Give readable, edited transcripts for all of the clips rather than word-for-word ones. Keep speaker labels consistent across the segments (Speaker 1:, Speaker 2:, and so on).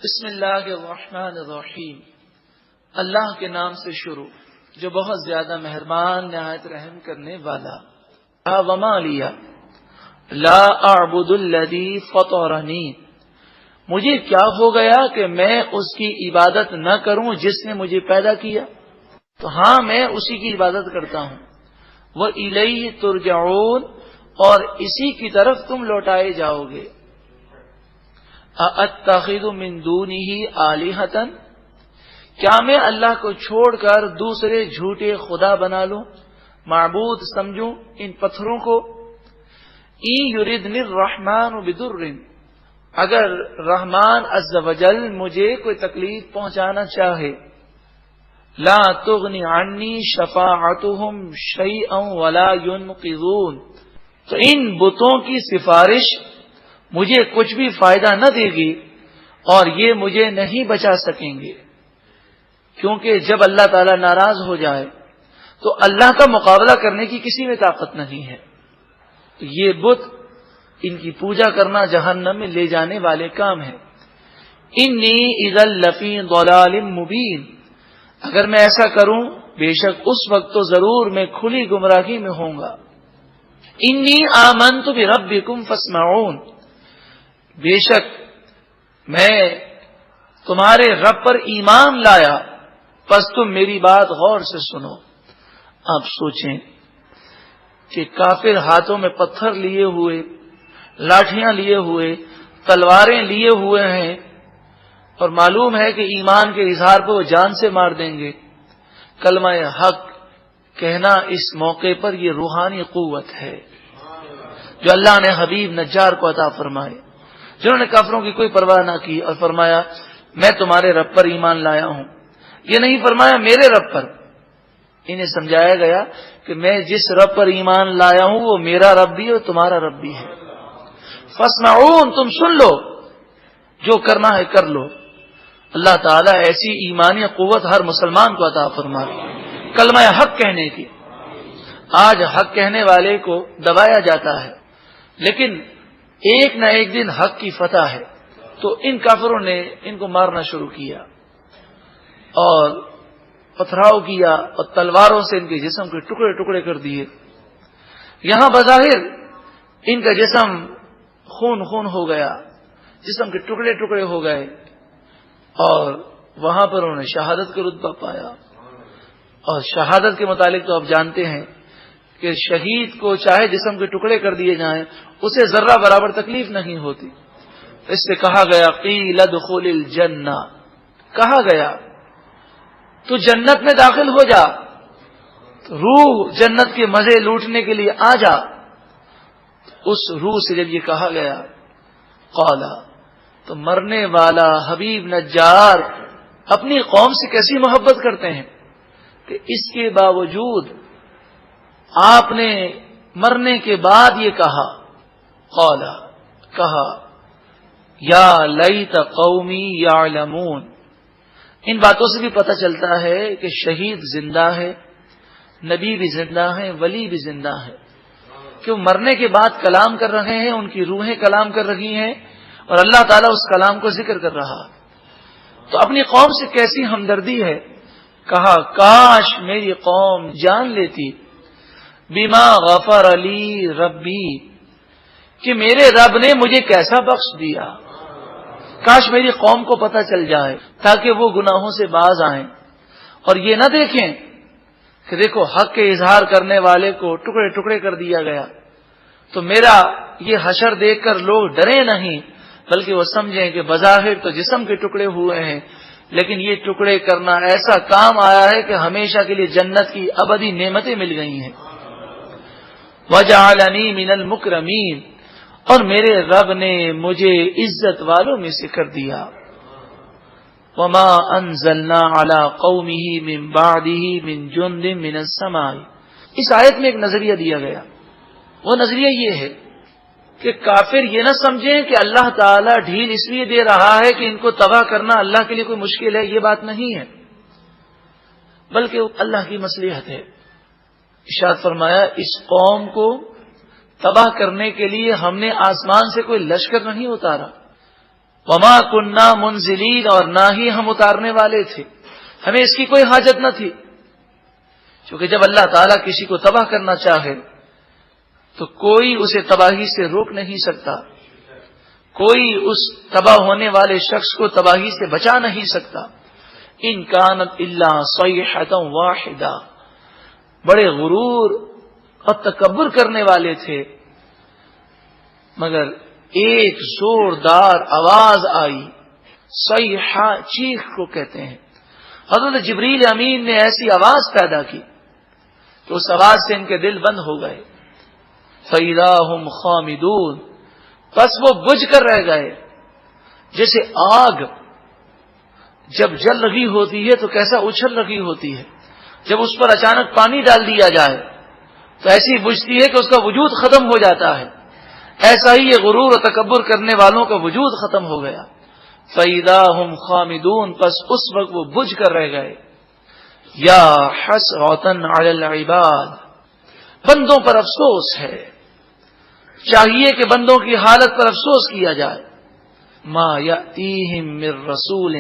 Speaker 1: بسم اللہ الرحمن الرحیم، اللہ کے نام سے شروع جو بہت زیادہ مہربان نہایت رحم کرنے والا۔ وما لیا لا اعبد الذی فطرنی، مجھے کیا ہو گیا کہ میں اس کی عبادت نہ کروں جس نے مجھے پیدا کیا۔ تو ہاں، میں اسی کی عبادت کرتا ہوں۔ وَإِلَيْهِ تُرْجَعُونَ، اور اسی کی طرف تم لوٹائے جاؤ گے۔ أَأَتَّخِذُ مِن دُونِهِ آلِهَةً، کیا میں اللہ کو چھوڑ کر دوسرے جھوٹے خدا بنا لوں، معبود سمجھوں ان پتھروں کو۔ إِن يُرِدْنِ الرَّحْمَنُ بِضُرٍّ، اگر رحمان عز وجل مجھے کوئی تکلیف پہنچانا چاہے، لا تغنی عنی شفاعتهم شیئا ولا ينقذون، تو ان بتوں کی سفارش مجھے کچھ بھی فائدہ نہ دے گی اور یہ مجھے نہیں بچا سکیں گے، کیونکہ جب اللہ تعالی ناراض ہو جائے تو اللہ کا مقابلہ کرنے کی کسی میں طاقت نہیں ہے۔ تو یہ بت، ان کی پوجا کرنا جہنم میں لے جانے والے کام ہے۔ انی اذا لفی ضلال مبین، اگر میں ایسا کروں بے شک اس وقت تو ضرور میں کھلی گمراہی میں ہوں گا۔ انی آمنت بربکم فاسمعون، بے شک میں تمہارے رب پر ایمان لایا، پس تم میری بات غور سے سنو۔ آپ سوچیں کہ کافر ہاتھوں میں پتھر لیے ہوئے، لاٹھیاں لیے ہوئے، تلواریں لیے ہوئے ہیں، اور معلوم ہے کہ ایمان کے اظہار پہ وہ جان سے مار دیں گے۔ کلمہ حق کہنا اس موقع پر یہ روحانی قوت ہے جو اللہ نے حبیب نجار کو عطا فرمائے، جنہوں نے کافروں کی کوئی پرواہ نہ کی اور فرمایا میں تمہارے رب پر ایمان لایا ہوں۔ یہ نہیں فرمایا میرے رب پر، انہیں سمجھایا گیا کہ میں جس رب پر ایمان لایا ہوں وہ میرا رب بھی اور تمہارا رب بھی ہے۔ فاسمعون، تم سن لو، جو کرنا ہے کر لو۔ اللہ تعالیٰ ایسی ایمانی قوت ہر مسلمان کو عطا فرمائے کلمہ حق کہنے کی۔ آج حق کہنے والے کو دبایا جاتا ہے، لیکن ایک نہ ایک دن حق کی فتح ہے۔ تو ان کافروں نے ان کو مارنا شروع کیا اور پتھراؤ کیا اور تلواروں سے ان کے جسم کے ٹکڑے ٹکڑے کر دیے۔ یہاں بظاہر ان کا جسم خون خون ہو گیا، جسم کے ٹکڑے ٹکڑے ہو گئے، اور وہاں پر انہوں نے شہادت کا رتبہ پایا۔ اور شہادت کے متعلق تو آپ جانتے ہیں کہ شہید کو چاہے جسم کے ٹکڑے کر دیے جائیں اسے ذرہ برابر تکلیف نہیں ہوتی۔ اس سے کہا گیا قیل ادخل الجنہ، کہا گیا تو جنت میں داخل ہو جا، تو روح جنت کے مزے لوٹنے کے لیے آ جا۔ اس روح سے جب یہ کہا گیا قالا، تو مرنے والا حبیب نجار اپنی قوم سے کیسی محبت کرتے ہیں کہ اس کے باوجود آپ نے مرنے کے بعد یہ کہا، قالا، کہا یا لیت قومی یعلمون۔ ان باتوں سے بھی پتہ چلتا ہے کہ شہید زندہ ہے، نبی بھی زندہ ہے، ولی بھی زندہ ہے، کہ وہ مرنے کے بعد کلام کر رہے ہیں، ان کی روحیں کلام کر رہی ہیں اور اللہ تعالیٰ اس کلام کو ذکر کر رہا۔ تو اپنی قوم سے کیسی ہمدردی ہے، کہا کاش میری قوم جان لیتی بما غفر لی ربی، کہ میرے رب نے مجھے کیسا بخش دیا۔ کاش میری قوم کو پتہ چل جائے تاکہ وہ گناہوں سے باز آئیں اور یہ نہ دیکھیں کہ دیکھو حق کے اظہار کرنے والے کو ٹکڑے ٹکڑے کر دیا گیا۔ تو میرا یہ حشر دیکھ کر لوگ ڈرے نہیں، بلکہ وہ سمجھیں کہ بظاہر تو جسم کے ٹکڑے ہوئے ہیں، لیکن یہ ٹکڑے کرنا ایسا کام آیا ہے کہ ہمیشہ کے لیے جنت کی ابدی نعمتیں مل گئی ہیں۔ وَجَعَلَنِي مِنَ الْمُكْرَمِينَ، اور میرے رب نے مجھے عزت والوں میں سے کر دیا۔ وَمَا أَنزَلْنَا عَلَىٰ قَوْمِهِ مِن بَعْدِهِ مِن جُندٍ مِّنَ السَّمَاءِ۔ اس آیت میں ایک نظریہ دیا گیا، وہ نظریہ یہ ہے کہ کافر یہ نہ سمجھیں کہ اللہ تعالیٰ ڈھیل اس لیے دے رہا ہے کہ ان کو تباہ کرنا اللہ کے لیے کوئی مشکل ہے، یہ بات نہیں ہے، بلکہ اللہ کی مصلحت ہے۔ ارشاد فرمایا اس قوم کو تباہ کرنے کے لیے ہم نے آسمان سے کوئی لشکر نہیں اتارا، وما کننا منزلین، اور نہ ہی ہم اتارنے والے تھے، ہمیں اس کی کوئی حاجت نہ تھی، کیونکہ جب اللہ تعالیٰ کسی کو تباہ کرنا چاہے تو کوئی اسے تباہی سے روک نہیں سکتا، کوئی اس تباہ ہونے والے شخص کو تباہی سے بچا نہیں سکتا۔ ان کانت الا صیحۃ واحدہ، بڑے غرور اور تکبر کرنے والے تھے، مگر ایک زوردار آواز آئی، صیحہ چیخ کو کہتے ہیں۔ حضرت جبریل امین نے ایسی آواز پیدا کی تو اس آواز سے ان کے دل بند ہو گئے۔ فَإِذَا هُمْ خَامِدُونَ، پس وہ بجھ کر رہ گئے، جیسے آگ جب جل رہی ہوتی ہے تو کیسا اچھل رہی ہوتی ہے، جب اس پر اچانک پانی ڈال دیا جائے تو ایسی بجھتی ہے کہ اس کا وجود ختم ہو جاتا ہے، ایسا ہی یہ غرور و تکبر کرنے والوں کا وجود ختم ہو گیا۔ فَإِذَا هُمْ خَامِدُونَ، پس اس وقت وہ بجھ کر رہ گئے۔ یا حسرۃ علی العباد، بندوں پر افسوس ہے، چاہیے کہ بندوں کی حالت پر افسوس کیا جائے۔ ما یأتیہم من رسول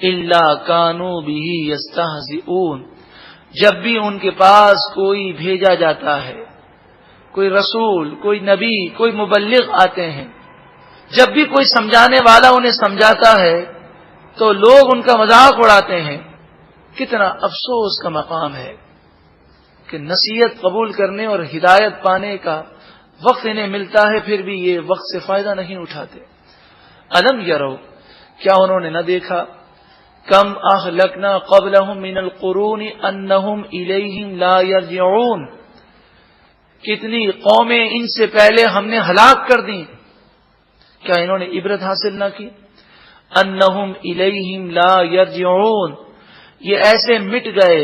Speaker 1: الا کانوا بہ یستہزئون، جب بھی ان کے پاس کوئی بھیجا جاتا ہے، کوئی رسول، کوئی نبی، کوئی مبلغ آتے ہیں، جب بھی کوئی سمجھانے والا انہیں سمجھاتا ہے تو لوگ ان کا مذاق اڑاتے ہیں۔ کتنا افسوس کا مقام ہے کہ نصیحت قبول کرنے اور ہدایت پانے کا وقت انہیں ملتا ہے، پھر بھی یہ وقت سے فائدہ نہیں اٹھاتے۔ الم یرو، کیا انہوں نے نہ دیکھا، کم اہلکنا قبلہم من القرون انہم الیہم لا یرجعون، کتنی قومیں ان سے پہلے ہم نے ہلاک کر دیں، کیا انہوں نے عبرت حاصل نہ کی؟ انہم الیہم لا یرجعون، یہ ایسے مٹ گئے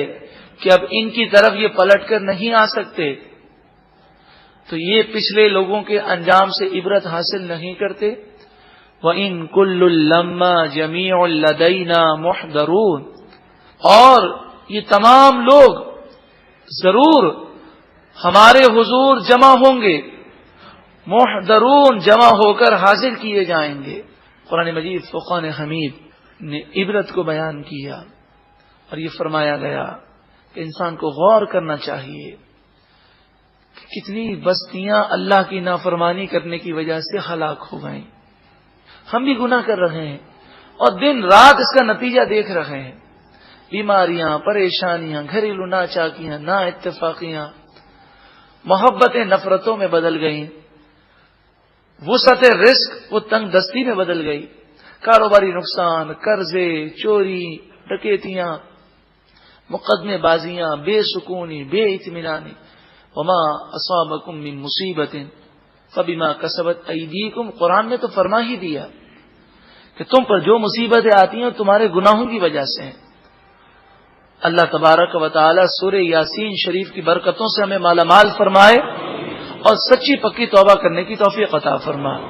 Speaker 1: کہ اب ان کی طرف یہ پلٹ کر نہیں آ سکتے، تو یہ پچھلے لوگوں کے انجام سے عبرت حاصل نہیں کرتے۔ وَإِن كُلٌّ لَمَّا جَمِيعٌ لَدَيْنَا مُحْضَرُونَ، اور یہ تمام لوگ ضرور ہمارے حضور جمع ہوں گے، محضرون، جمع ہو کر حاضر کیے جائیں گے۔ قرآن مجید فرقان حمید نے عبرت کو بیان کیا اور یہ فرمایا گیا کہ انسان کو غور کرنا چاہیے کہ کتنی بستیاں اللہ کی نافرمانی کرنے کی وجہ سے ہلاک ہو گئیں۔ ہم بھی گناہ کر رہے ہیں اور دن رات اس کا نتیجہ دیکھ رہے ہیں، بیماریاں، پریشانیاں، گھریلو ناچاکیاں، نا اتفاقیاں، محبتیں نفرتوں میں بدل گئیں، وسعت رزق وہ تنگ دستی میں بدل گئی، کاروباری نقصان، قرضے، چوری، ڈکیتیاں، مقدمے بازیاں، بے سکونی، بے اطمینانی۔ وما اصابکم من مصیبت فبما کسبت ایدیکم، قرآن نے تو فرما ہی دیا کہ تم پر جو مصیبتیں آتی ہیں تمہارے گناہوں کی وجہ سے ہیں۔ اللہ تبارک و تعالی سورہ یاسین شریف کی برکتوں سے ہمیں مالا مال فرمائے اور سچی پکی توبہ کرنے کی توفیق عطا فرمائے۔